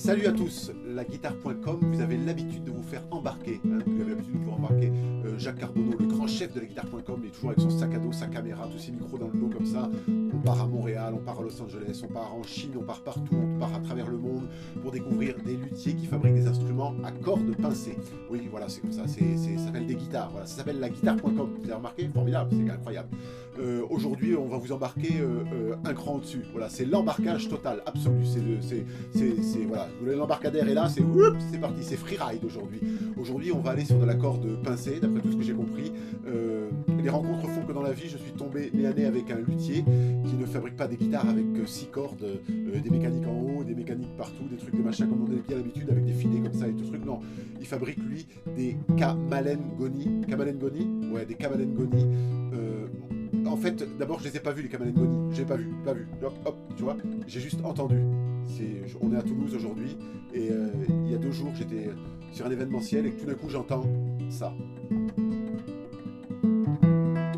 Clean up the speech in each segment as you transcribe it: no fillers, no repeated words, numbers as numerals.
Salut à tous, laguitare.com, vous avez l'habitude de vous faire embarquer, vous avez l'habitude de vous faire embarquer Jacques Carbonneau, le grand chef de laguitare.com, il est toujours avec son sac à dos, sa caméra, tous ses micros dans le dos comme ça. On part à Montréal, on part à Los Angeles, on part en Chine, on part partout, on part à travers le monde pour découvrir des luthiers qui fabriquent des instruments à cordes pincées. Oui, voilà, c'est comme ça, ça s'appelle des guitares, voilà, ça s'appelle laguitare.com, vous avez remarqué? Formidable, c'est incroyable. Aujourd'hui, on va vous embarquer un cran au-dessus, voilà, c'est l'embarquage total, absolu, voilà, l'embarcadère est là, c'est parti, c'est freeride aujourd'hui. Aujourd'hui, on va aller sur de la corde pincée, d'après tout ce que j'ai compris. Les rencontres font que dans la vie, je suis tombé nez à nez avec un luthier qui ne fabrique pas des guitares avec 6 cordes, des mécaniques en haut, des mécaniques partout, des trucs, des machins comme on a bien l'habitude, avec des filets comme ça et tout truc. Non, il fabrique lui des Kamalengoni. Kamalengoni? Ouais, des Kamalengoni. En fait, d'abord, je les ai pas vus, les Kamalengoni. J'ai pas vu. Hop, tu vois, j'ai juste entendu. On est à Toulouse aujourd'hui, et il y a 2 jours, j'étais sur un événementiel, et tout d'un coup, j'entends ça.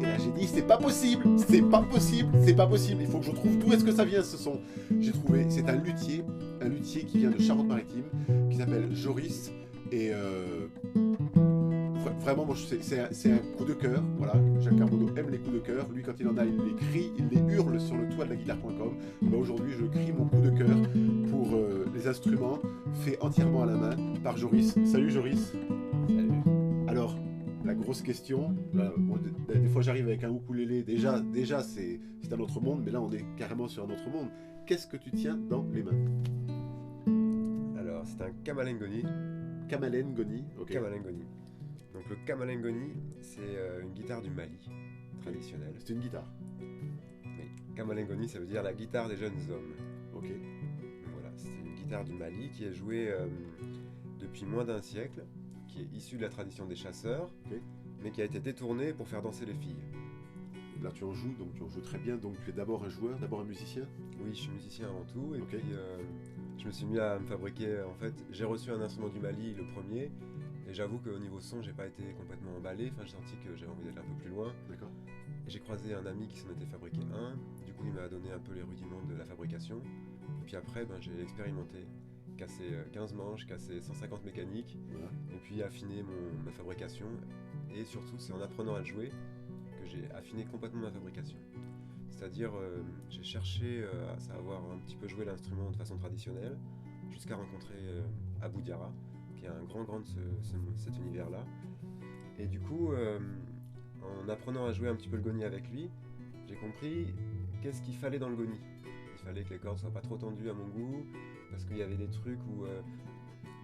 Et là, j'ai dit, c'est pas possible, il faut que je trouve d'où est-ce que ça vient, ce son. J'ai trouvé, c'est un luthier qui vient de Charente-Maritime, qui s'appelle Joris, et vraiment, c'est un coup de cœur. Voilà, Jacques Carbonneau aime les coups de cœur. Lui, quand il en a, il les crie, il les hurle sur le toit de la guitare.com. Aujourd'hui, je crie mon coup de cœur pour les instruments faits entièrement à la main par Joris. Salut Joris. Salut. Alors, la grosse question, là, bon, des fois j'arrive avec un ukulélé, déjà c'est un autre monde, mais là on est carrément sur un autre monde. Qu'est-ce que tu tiens dans les mains? Alors, c'est un Kamalengoni. Kamalengoni, ok. Kamalengoni. Donc le Kamalengoni, c'est une guitare du Mali, traditionnelle. C'est une guitare. Oui. Kamalengoni, ça veut dire la guitare des jeunes hommes. Ok. Donc voilà, c'est une guitare du Mali qui est jouée depuis moins d'1 siècle, qui est issue de la tradition des chasseurs, Ok. mais qui a été détournée pour faire danser les filles. Là tu en joues, donc tu en joues très bien, donc tu es d'abord un joueur, d'abord un musicien. Oui, je suis musicien avant tout, et Ok. puis je me suis mis à me fabriquer, en fait, j'ai reçu un instrument du Mali, le premier, et j'avoue qu'au niveau son, j'ai pas été complètement emballé, enfin j'ai senti que j'avais envie d'aller un peu plus loin. D'accord. Et j'ai croisé un ami qui s'en était fabriqué un, du coup il m'a donné un peu les rudiments de la fabrication, et puis après j'ai expérimenté, cassé 15 manches, cassé 150 mécaniques, Voilà. et puis affiné ma fabrication, et surtout c'est en apprenant à le jouer que j'ai affiné complètement ma fabrication. C'est-à-dire, j'ai cherché à savoir un petit peu jouer l'instrument de façon traditionnelle, jusqu'à rencontrer Abou Diarra, qui est un grand de cet univers-là. Et du coup, en apprenant à jouer un petit peu le goni avec lui, j'ai compris qu'est-ce qu'il fallait dans le goni. Il fallait que les cordes soient pas trop tendues à mon goût, parce qu'il y avait des trucs où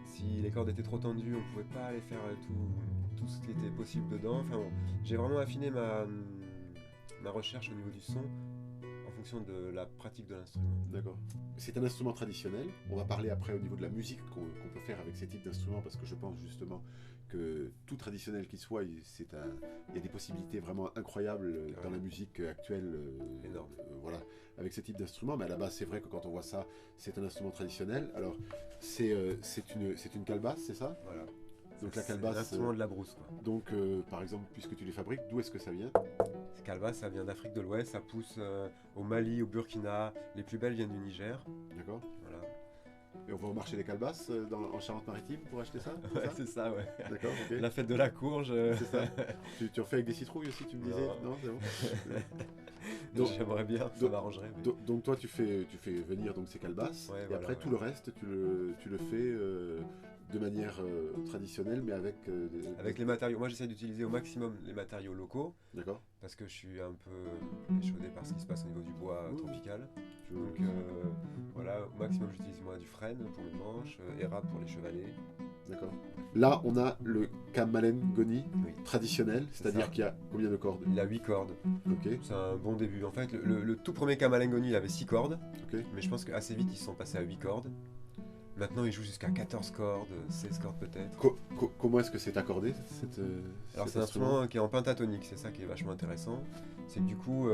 si les cordes étaient trop tendues, on pouvait pas aller faire tout ce qui était possible dedans. Enfin bon, j'ai vraiment affiné ma recherche au niveau du son en fonction de la pratique de l'instrument. D'accord. C'est un instrument traditionnel. On va parler après au niveau de la musique qu'on peut faire avec ces types d'instruments, parce que je pense justement que tout traditionnel qu'il soit, il y a des possibilités vraiment incroyables dans la musique actuelle. Énorme. Voilà, avec ce type d'instrument. Mais à la base, c'est vrai que quand on voit ça, c'est un instrument traditionnel. Alors, c'est une calebasse, c'est ça? Voilà. Donc la C'est calebasse. l'instrument de la brousse, quoi. Donc, par exemple, puisque tu les fabriques, d'où est-ce que ça vient? Cette calebasse, ça vient d'Afrique de l'Ouest, ça pousse au Mali, au Burkina. Les plus belles viennent du Niger. D'accord. Voilà. Et on va au marché des calebasses en Charente-Maritime pour acheter ça? Ouais, c'est ça, ouais. D'accord, ok. La fête de la courge. C'est ça. Tu en fais avec des citrouilles aussi, tu me disais? Non. Non, c'est bon. J'aimerais bien, ça m'arrangerait. Mais... Donc toi, tu fais venir donc ces calebasses, Ouais, et voilà, après ouais. tout le reste, tu le fais de manière traditionnelle, mais avec... Avec les matériaux, moi j'essaie d'utiliser au maximum les matériaux locaux, D'accord. parce que je suis un peu échaudé par ce qui se passe au niveau du bois tropical. Donc voilà, au maximum j'utilise moi du frêne pour mes manches, érable pour les chevalets. D'accord. Là, on a le Kamalengoni Oui. traditionnel, C'est c'est-à-dire ça. qu'il y a combien de cordes? Il a 8 cordes, Ok, c'est un bon début. En fait, le tout premier Kamalengoni il avait 6 cordes, ok. mais je pense qu'assez vite ils sont passés à 8 cordes. Maintenant il joue jusqu'à 14 cordes, 16 cordes peut-être. Comment est-ce que c'est accordé Alors cet c'est un instrument qui est en pentatonique, c'est ça qui est vachement intéressant. C'est que du coup,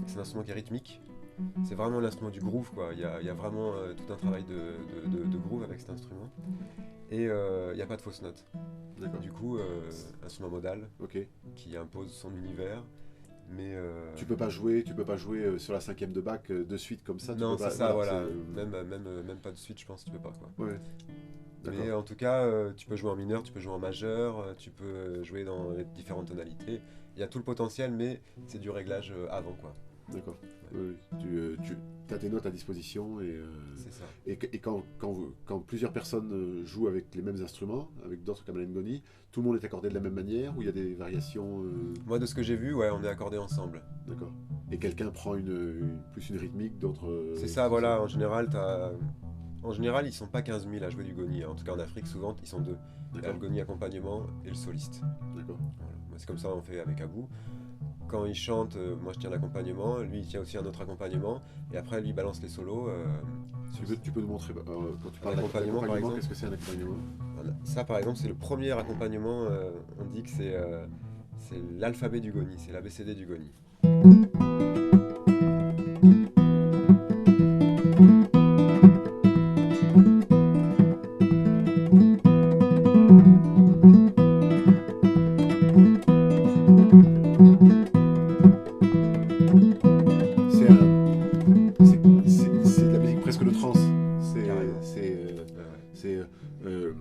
c'est un instrument qui est rythmique. C'est vraiment l'instrument du groove, quoi. Il y a vraiment tout un travail de groove avec cet instrument. Et il n'y a pas de fausses notes. D'accord. Du coup, instrument modal Ok. qui impose son univers. Mais Tu peux pas jouer sur la cinquième de Bach de suite comme ça. Tu non, peux pas, c'est ça, voilà. c'est- Même pas de suite, je pense, tu peux pas quoi. Ouais, Mais d'accord, en tout cas, tu peux jouer en mineur, tu peux jouer en majeur, tu peux jouer dans les différentes tonalités. Il y a tout le potentiel, mais c'est du réglage avant quoi. d'accord. Oui, tu as tes notes à disposition C'est ça. et quand plusieurs personnes jouent avec les mêmes instruments, avec d'autres Kamel Ngoni, tout le monde est accordé de la même manière ou il y a des variations Moi, de ce que j'ai vu, ouais, on est accordés ensemble. d'accord. Et quelqu'un prend plus une rythmique, d'autres. C'est ça, voilà. En général, ils sont pas 15 000 à jouer du goni, hein. En tout cas, en Afrique, souvent, ils sont deux. Il y a D'accord, le goni accompagnement et le soliste. d'accord. Voilà. Moi, c'est comme ça on fait avec Abou. Quand il chante, moi je tiens l'accompagnement, lui il tient aussi un autre accompagnement, et après lui il balance les solos. Tu peux nous montrer, quand tu parles accompagnement, par exemple. qu'est-ce que c'est un accompagnement? Voilà. Ça par exemple c'est le premier accompagnement, on dit que c'est l'alphabet du goni, c'est l'ABCD du goni. C'est c'est de la musique presque de trance. Carrément. Ouais, ouais.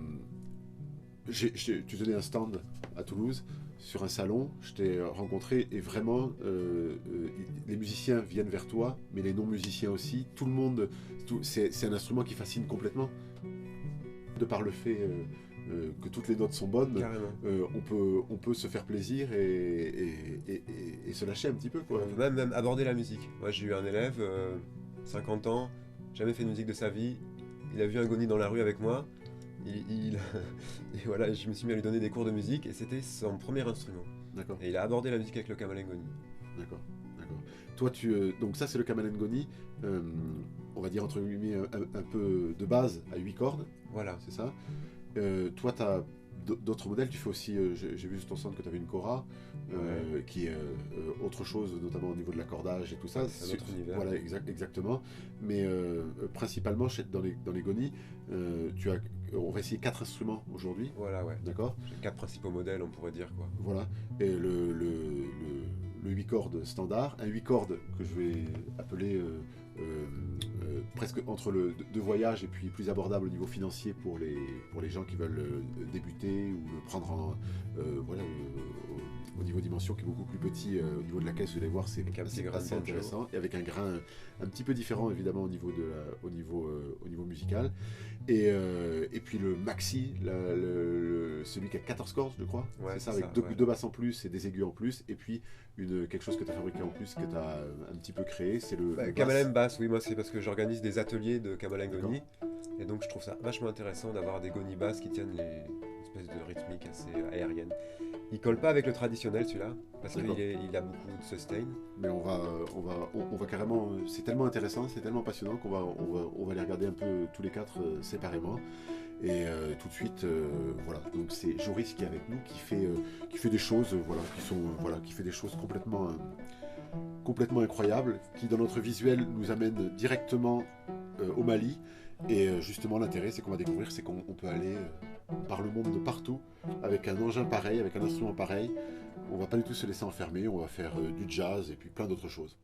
C'est, tu tenais un stand à Toulouse sur un salon, je t'ai rencontré et vraiment les musiciens viennent vers toi, mais les non-musiciens aussi. Tout le monde, c'est un instrument qui fascine complètement. De par le fait que toutes les notes sont bonnes, Carrément. on peut se faire plaisir et se lâcher un petit peu, quoi. On peut même aborder la musique. Moi j'ai eu un élève, 50 ans, jamais fait de musique de sa vie, il a vu un goni dans la rue avec moi, et voilà, je me suis mis à lui donner des cours de musique, et c'était son premier instrument. D'accord. Et il a abordé la musique avec le kamalen goni. D'accord, d'accord. Toi, donc ça, c'est le Kamalen Ngoni, on va dire entre guillemets un peu de base à 8 cordes, Voilà. c'est ça. Toi, tu as d'autres modèles, tu fais aussi, j'ai vu sur ton stand que tu avais une Cora, qui est autre chose, notamment au niveau de l'accordage et tout ça. C'est un autre univers. Voilà, exactement. Mais principalement, dans les Goni, on va essayer 4 instruments aujourd'hui, Voilà, ouais. d'accord? J'ai 4 principaux modèles, on pourrait dire quoi. Voilà, et le 8 cordes standard, un 8 cordes que je vais appeler presque entre le de voyage et puis plus abordable au niveau financier pour les gens qui veulent débuter ou le prendre voilà, au niveau dimension qui est beaucoup plus petit au niveau de la caisse, vous allez voir, c'est Avec un petit grain de assez banjo. intéressant et avec un grain un petit peu différent évidemment au niveau, au niveau musical. Et puis le maxi, celui qui a 14 cordes, je crois, Ouais, c'est ça, c'est avec ça, ouais. deux basses en plus et des aigus en plus, et puis quelque chose que tu as fabriqué en plus, que tu as un petit peu créé, c'est le bass. Kamalen basse, oui, moi c'est parce que j'organise des ateliers de kamalen goni, et donc je trouve ça vachement intéressant d'avoir des goni basses qui tiennent les espèces de rythmiques assez aériennes. Il colle pas avec le traditionnel celui-là, parce D'accord. qu'il a beaucoup de sustain. Mais on va carrément, c'est tellement intéressant, c'est tellement passionnant on va les regarder un peu tous les 4 séparément. Et tout de suite, voilà, donc c'est Joris qui est avec nous, qui fait des choses, qui fait des choses complètement incroyables, qui dans notre visuel nous amène directement au Mali. Et justement, l'intérêt, c'est qu'on va découvrir, c'est qu'on peut aller par le monde de partout avec un engin pareil, avec un instrument pareil. On va pas du tout se laisser enfermer, on va faire du jazz et puis plein d'autres choses.